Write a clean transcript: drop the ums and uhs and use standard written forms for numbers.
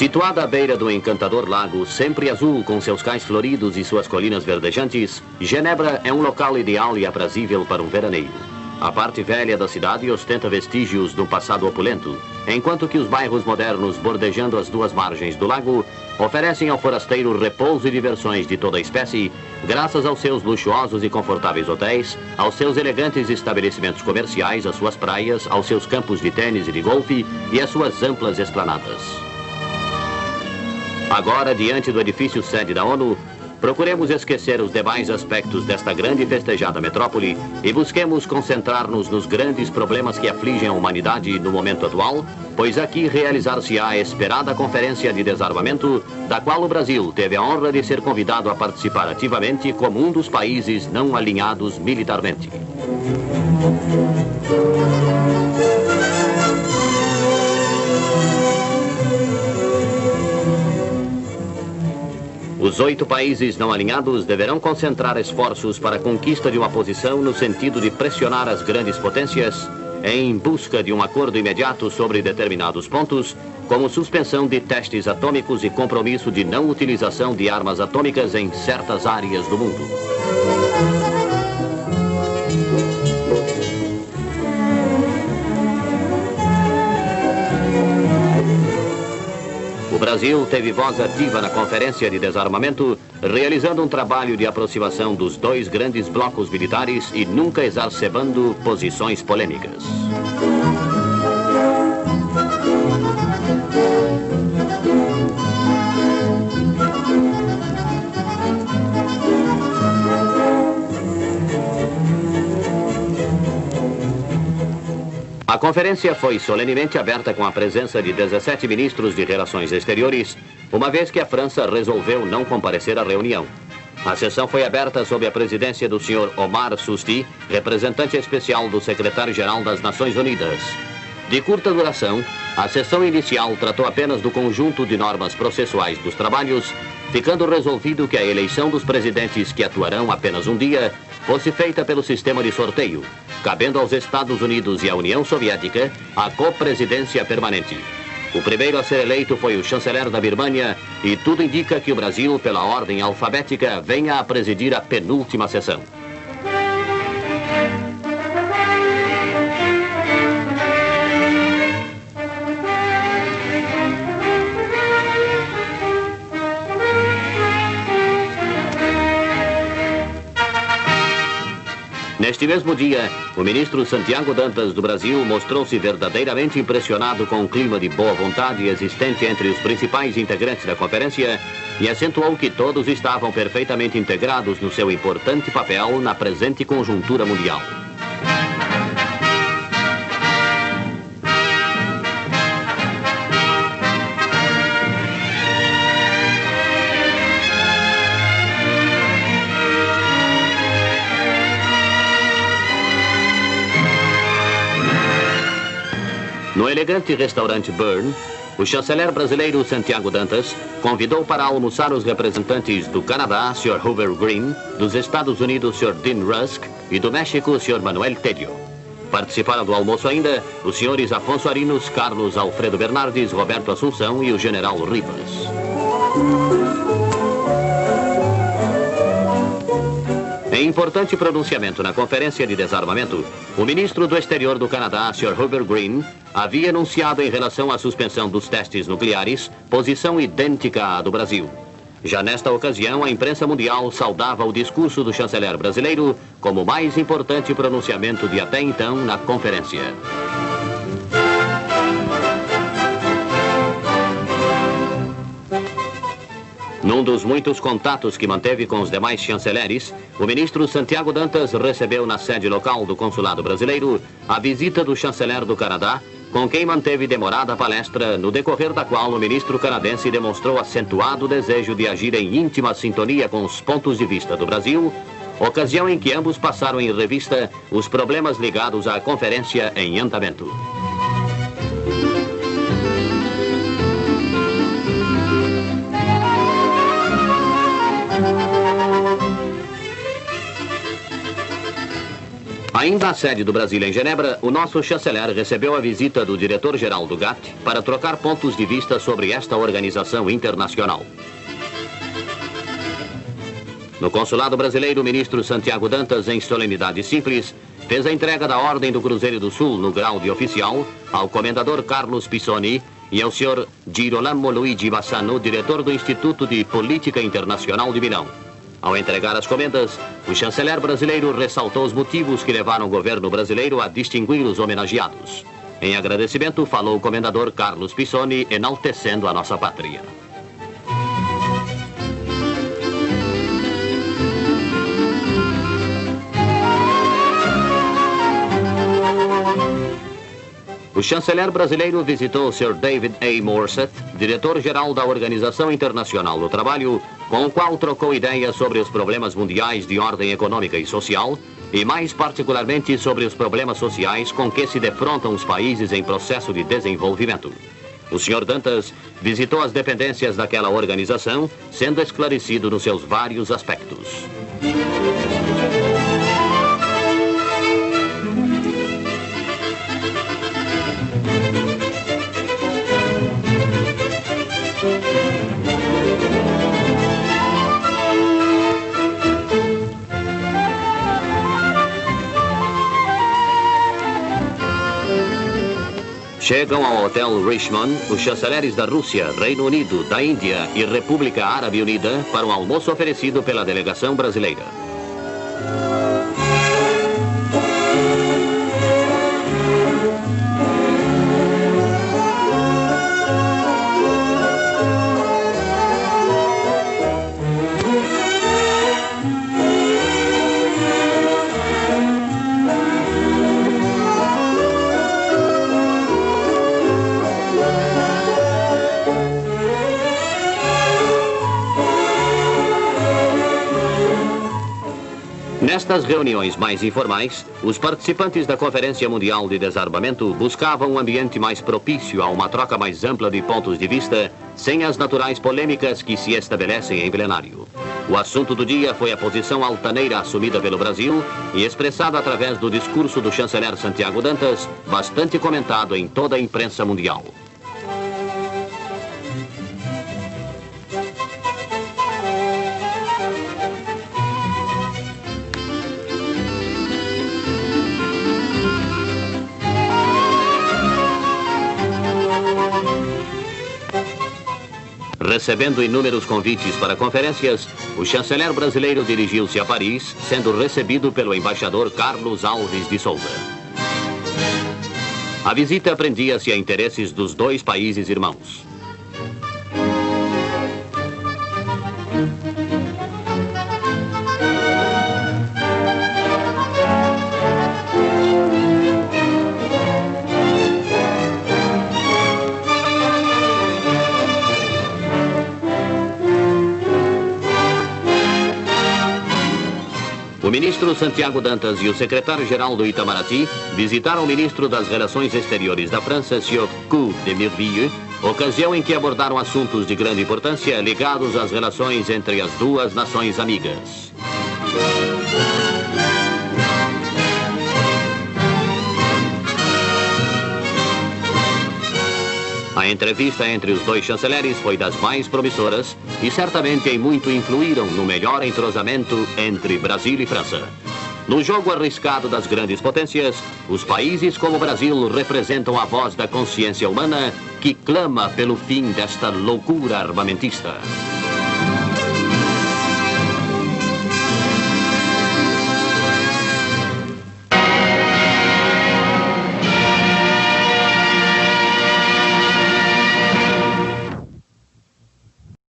Situada à beira do encantador lago, sempre azul, com seus cais floridos e suas colinas verdejantes, Genebra é um local ideal e aprazível para um veraneio. A parte velha da cidade ostenta vestígios do passado opulento, enquanto que os bairros modernos, bordejando as duas margens do lago, oferecem ao forasteiro repouso e diversões de toda espécie, graças aos seus luxuosos e confortáveis hotéis, aos seus elegantes estabelecimentos comerciais, às suas praias, aos seus campos de tênis e de golfe e às suas amplas esplanadas. Agora, diante do edifício sede da ONU, procuremos esquecer os demais aspectos desta grande e festejada metrópole e busquemos concentrar-nos nos grandes problemas que afligem a humanidade no momento atual, pois aqui realizar-se-á a esperada Conferência de Desarmamento, da qual o Brasil teve a honra de ser convidado a participar ativamente como um dos países não alinhados militarmente. Os 8 países não alinhados deverão concentrar esforços para a conquista de uma posição no sentido de pressionar as grandes potências em busca de um acordo imediato sobre determinados pontos, como suspensão de testes atômicos e compromisso de não utilização de armas atômicas em certas áreas do mundo. O Brasil teve voz ativa na Conferência de Desarmamento, realizando um trabalho de aproximação dos 2 grandes blocos militares e nunca exacerbando posições polêmicas. A conferência foi solenemente aberta com a presença de 17 ministros de Relações Exteriores, uma vez que a França resolveu não comparecer à reunião. A sessão foi aberta sob a presidência do Sr. Omar Susti, representante especial do secretário-geral das Nações Unidas. De curta duração, a sessão inicial tratou apenas do conjunto de normas processuais dos trabalhos, ficando resolvido que a eleição dos presidentes que atuarão apenas um dia fosse feita pelo sistema de sorteio, cabendo aos Estados Unidos e à União Soviética a copresidência permanente. O primeiro a ser eleito foi o chanceler da Birmânia e tudo indica que o Brasil, pela ordem alfabética, venha a presidir a penúltima sessão. Neste mesmo dia, o ministro Santiago Dantas do Brasil mostrou-se verdadeiramente impressionado com o clima de boa vontade existente entre os principais integrantes da conferência e acentuou que todos estavam perfeitamente integrados no seu importante papel na presente conjuntura mundial. No elegante restaurante Bern, o chanceler brasileiro Santiago Dantas convidou para almoçar os representantes do Canadá, Sr. Hoover Green, dos Estados Unidos, Sr. Dean Rusk, e do México, Sr. Manuel Tello. Participaram do almoço ainda os senhores Afonso Arinos, Carlos Alfredo Bernardes, Roberto Assunção e o general Rivas. Em importante pronunciamento na Conferência de Desarmamento, o ministro do Exterior do Canadá, Sr. Hoover Green, havia anunciado em relação à suspensão dos testes nucleares posição idêntica à do Brasil. Já nesta ocasião, a imprensa mundial saudava o discurso do chanceler brasileiro como o mais importante pronunciamento de até então na conferência. Num dos muitos contatos que manteve com os demais chanceleres, o ministro Santiago Dantas recebeu na sede local do consulado brasileiro a visita do chanceler do Canadá, com quem manteve demorada palestra, no decorrer da qual o ministro canadense demonstrou acentuado desejo de agir em íntima sintonia com os pontos de vista do Brasil, ocasião em que ambos passaram em revista os problemas ligados à conferência em andamento. A Ainda à sede do Brasil em Genebra, o nosso chanceler recebeu a visita do diretor-geral do GATT para trocar pontos de vista sobre esta organização internacional. No consulado brasileiro, o ministro Santiago Dantas, em solenidade simples, fez a entrega da Ordem do Cruzeiro do Sul, no grau de oficial, ao comendador Carlos Pisoni e ao senhor Girolamo Luigi Bassano, diretor do Instituto de Política Internacional de Milão. Ao entregar as comendas, o chanceler brasileiro ressaltou os motivos que levaram o governo brasileiro a distinguir os homenageados. Em agradecimento, falou o comendador Carlos Pisoni, enaltecendo a nossa pátria. O chanceler brasileiro visitou o Sr. David A. Morset, diretor-geral da Organização Internacional do Trabalho, com o qual trocou ideias sobre os problemas mundiais de ordem econômica e social, e mais particularmente sobre os problemas sociais com que se defrontam os países em processo de desenvolvimento. O Sr. Dantas visitou as dependências daquela organização, sendo esclarecido nos seus vários aspectos. Chegam ao Hotel Richmond os chanceleres da Rússia, Reino Unido, da Índia e República Árabe Unida para um almoço oferecido pela delegação brasileira. Nestas reuniões mais informais, os participantes da Conferência Mundial de Desarmamento buscavam um ambiente mais propício a uma troca mais ampla de pontos de vista, sem as naturais polêmicas que se estabelecem em plenário. O assunto do dia foi a posição altaneira assumida pelo Brasil e expressada através do discurso do chanceler Santiago Dantas, bastante comentado em toda a imprensa mundial. Recebendo inúmeros convites para conferências, o chanceler brasileiro dirigiu-se a Paris, sendo recebido pelo embaixador Carlos Alves de Souza. A visita prendia-se a interesses dos dois países irmãos. O ministro Santiago Dantas e o secretário-geral do Itamaraty visitaram o ministro das Relações Exteriores da França, Sr. Coup de Mirville, ocasião em que abordaram assuntos de grande importância ligados às relações entre as duas nações amigas. A entrevista entre os dois chanceleres foi das mais promissoras e certamente em muito influíram no melhor entrosamento entre Brasil e França. No jogo arriscado das grandes potências, os países como o Brasil representam a voz da consciência humana que clama pelo fim desta loucura armamentista.